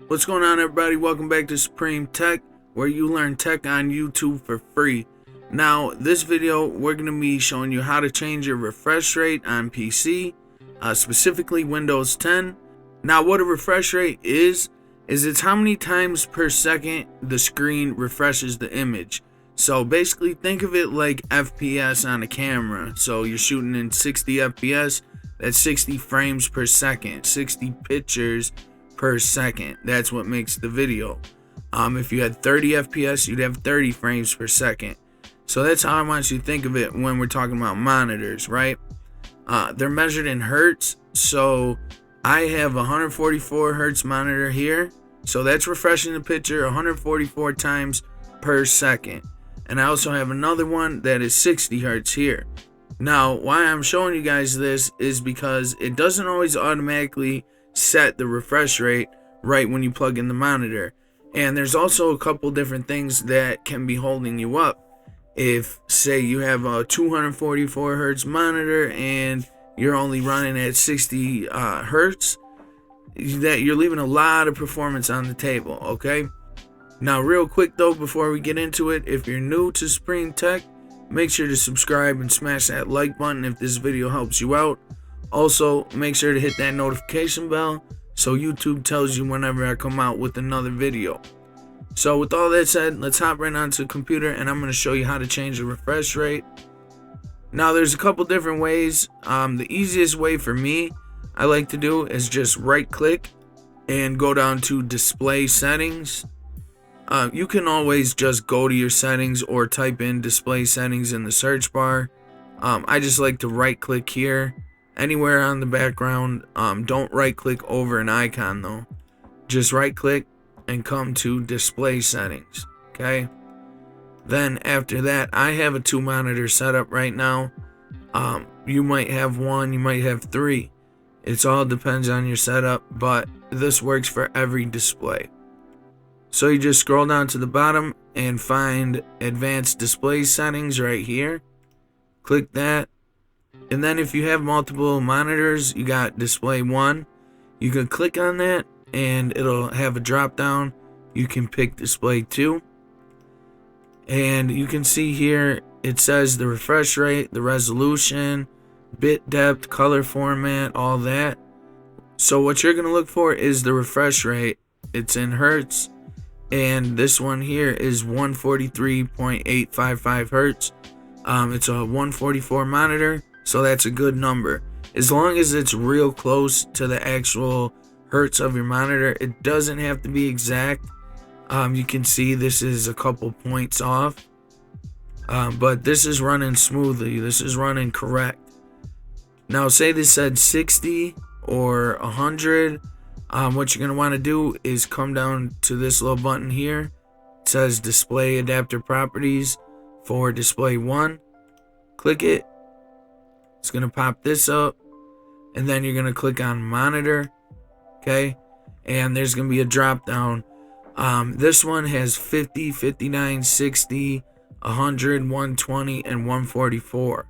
What's going on, everybody? Welcome back to Supreme Tech, where you learn tech on YouTube for free. Now, this video, we're going to be showing you how to change your refresh rate on PC, specifically Windows 10. Now, what a refresh rate is it's how many times per second the screen refreshes the image. So basically, think of it like FPS on a camera. So you're shooting in 60 FPS, that's 60 frames per second, 60 pictures per second. That's what makes the video. If you had 30 FPS, you'd have 30 frames per second. So that's how I want you to think of it when we're talking about monitors, right? They're measured in Hertz. So I have a 144 Hertz monitor here. So that's refreshing the picture 144 times per second. And I also have another one that is 60 Hertz here. Now, why I'm showing you guys this is because it doesn't always automatically set the refresh rate right when you plug in the monitor. And there's also a couple different things that can be holding you up. If, say, you have a 244 Hertz monitor and you're only running at 60 Hertz, that you're leaving a lot of performance on the table, okay? Now, real quick though, before we get into it, if you're new to Supreme Tech, make sure to subscribe and smash that like button if this video helps you out. Also, make sure to hit that notification bell so YouTube tells you whenever I come out with another video. So with all that said, let's hop right onto the computer and I'm going to show you how to change the refresh rate. Now, there's a couple different ways. The easiest way for me, I like to do is just right click and go down to display settings. You can always just go to your settings or type in display settings in the search bar. I just like to right click here anywhere on the background. Don't right click over an icon though. Just right click and come to display settings. Okay. Then after that, I have a 2 monitor setup right now. You might have 1, you might have 3. It all depends on your setup, but this works for every display. So you just scroll down to the bottom and find advanced display settings right here. Click that. And then if you have multiple monitors, you got display 1. You can click on that and it'll have a drop down. You can pick display 2. And you can see here it says the refresh rate, the resolution, bit depth, color format, all that. So what you're going to look for is the refresh rate. It's in Hertz. And this one here is 143.855 Hertz. It's a 144 monitor, so that's a good number. As long as it's real close to the actual Hertz of your monitor, it doesn't have to be exact. You can see this is a couple points off. But this is running smoothly. This is running correct. Now, say this said 60 or 100. What you're going to want to do is come down to this little button here. It says display adapter properties for display 1. Click it. It's going to pop this up. And then you're going to click on monitor. Okay. And there's going to be a drop down. This one has 50, 59, 60, 100, 120, and 144.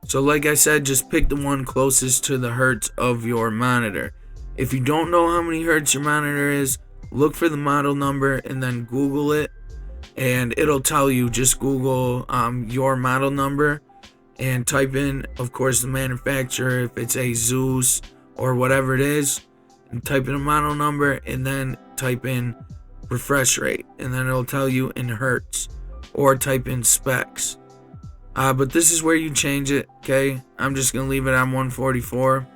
So like I said, just pick the one closest to the Hertz of your monitor. If you don't know how many Hertz your monitor is, look for the model number and then Google it. And it'll tell you, just Google your model number and type in, of course, the manufacturer, if it's a Zeus or whatever it is. And type in a model number and then type in refresh rate. And then it'll tell you in Hertz. Or type in specs. But this is where you change it, okay? I'm just going to leave it on 144.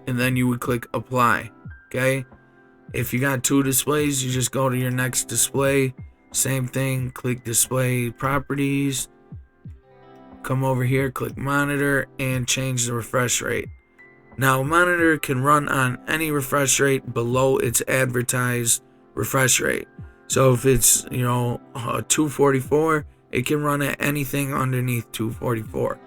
And then you would click apply, okay? If you got 2 displays, you just go to your next display. Same thing, click display properties. Come over here, click monitor, and change the refresh rate. Now, a monitor can run on any refresh rate below its advertised refresh rate. So if it's, 244, it can run at anything underneath 244.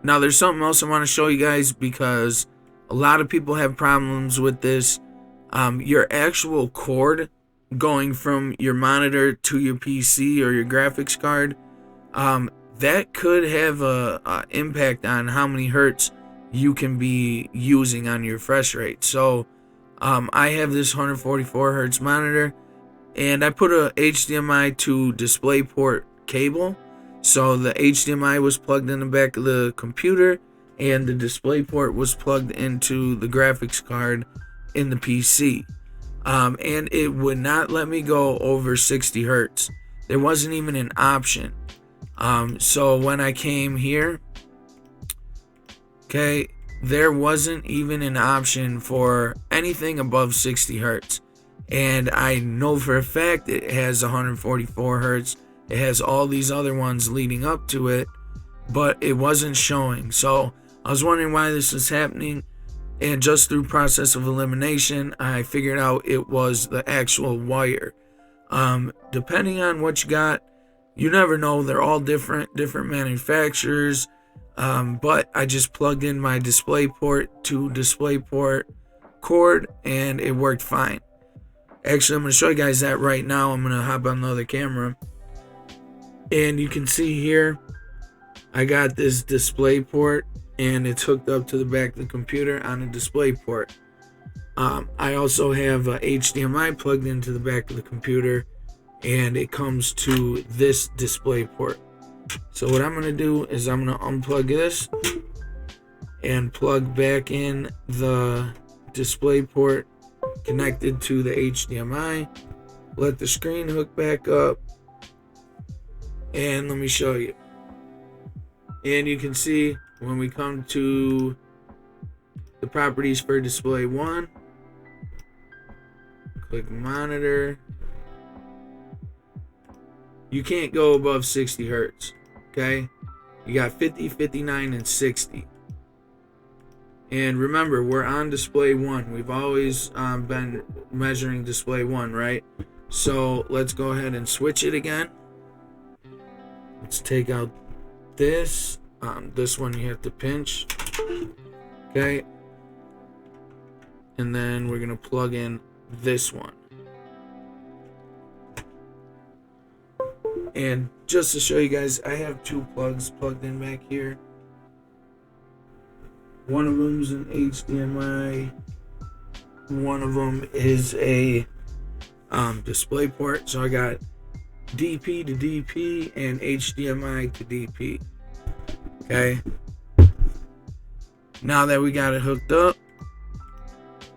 Now, there's something else I want to show you guys because a lot of people have problems with this. Your actual cord going from your monitor to your PC or your graphics card, that could have a impact on how many Hertz you can be using on your refresh rate. So I have this 144 Hertz monitor, and I put a HDMI to DisplayPort cable. So the HDMI was plugged in the back of the computer, and the DisplayPort was plugged into the graphics card in the PC. And it would not let me go over 60 Hertz. There wasn't even an option. So when I came here, okay, there wasn't even an option for anything above 60 Hertz. And I know for a fact it has 144 Hertz. It has all these other ones leading up to it, but it wasn't showing. So I was wondering why this was happening. And just through process of elimination, I figured out it was the actual wire. Depending on what you got, you never know. They're all different manufacturers. But I just plugged in my DisplayPort to DisplayPort cord, and it worked fine. Actually, I'm going to show you guys that right now. I'm going to hop on the other camera. And you can see here, I got this DisplayPort, and it's hooked up to the back of the computer on a DisplayPort. I also have a HDMI plugged into the back of the computer, and it comes to this DisplayPort. So what I'm going to do is I'm going to unplug this and plug back in the DisplayPort connected to the HDMI. Let the screen hook back up, and let me show you. And you can see when we come to the properties for display 1, click monitor, you can't go above 60 Hertz. Okay, you got 50, 59, and 60. And remember, we're on display 1. We've always been measuring display 1, right? So let's go ahead and switch it again. Let's take out this. This one you have to pinch. Okay. And then we're going to plug in this one. And just to show you guys, I have 2 plugs plugged in back here. One of them's an HDMI. One of them is a DisplayPort. So I got DP to DP and HDMI to DP. Okay. Now that we got it hooked up,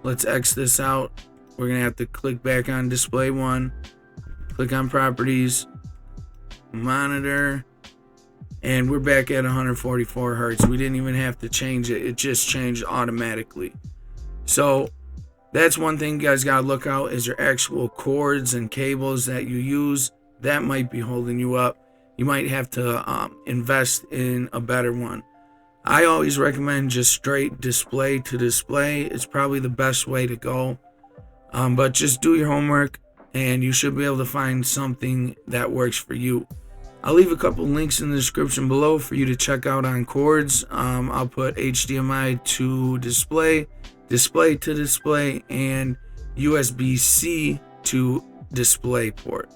let's X this out. We're going to have to click back on display 1. Click on properties. Monitor, and we're back at 144 Hertz. We didn't even have to change it. It just changed automatically. So that's one thing you guys gotta look out, is your actual cords and cables that you use. That might be holding you up. You might have to invest in a better one. I always recommend just straight display to display. It's probably the best way to go. But just do your homework, and you should be able to find something that works for you. I'll leave a couple links in the description below for you to check out on cords. I'll put HDMI to display, display to display, and USB-C to DisplayPort.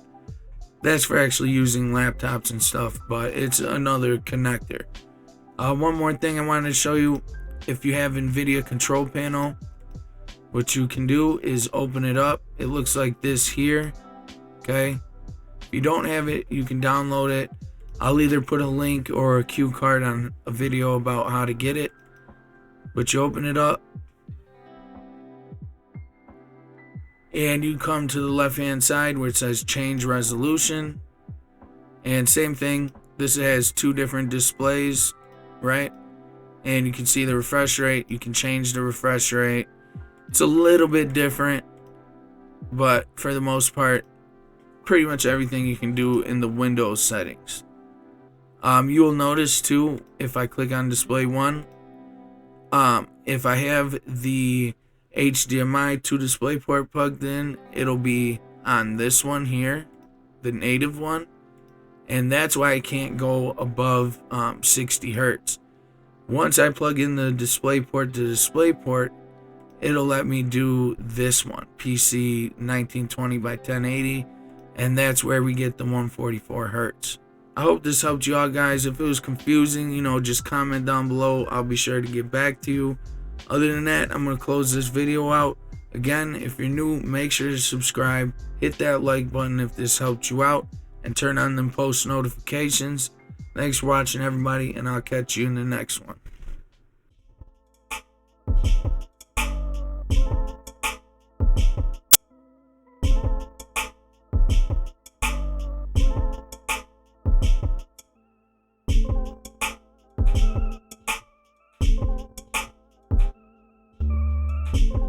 That's for actually using laptops and stuff, but it's another connector. One more thing I wanted to show you. If you have NVIDIA control panel, what you can do is open it up. It looks like this here. Okay. If you don't have it, you can download it. I'll either put a link or a cue card on a video about how to get it. But you open it up, and you come to the left hand side where it says change resolution. And same thing, this has 2 different displays, right? And you can see the refresh rate. You can change the refresh rate. It's a little bit different, but for the most part, pretty much everything you can do in the Windows settings. You will notice too, if I click on display 1, if I have the HDMI to DisplayPort plugged in, it'll be on this one here, the native one, and that's why I can't go above 60 Hertz. Once I plug in the DisplayPort to DisplayPort, it'll let me do this one, PC 1920 by 1080, and that's where we get the 144 Hertz. I hope this helped you out, guys. If it was confusing, just comment down below. I'll be sure to get back to you. Other than that, I'm going to close this video out. Again, if you're new, make sure to subscribe, hit that like button if this helped you out, and turn on them post notifications. Thanks for watching, everybody, and I'll catch you in the next one. You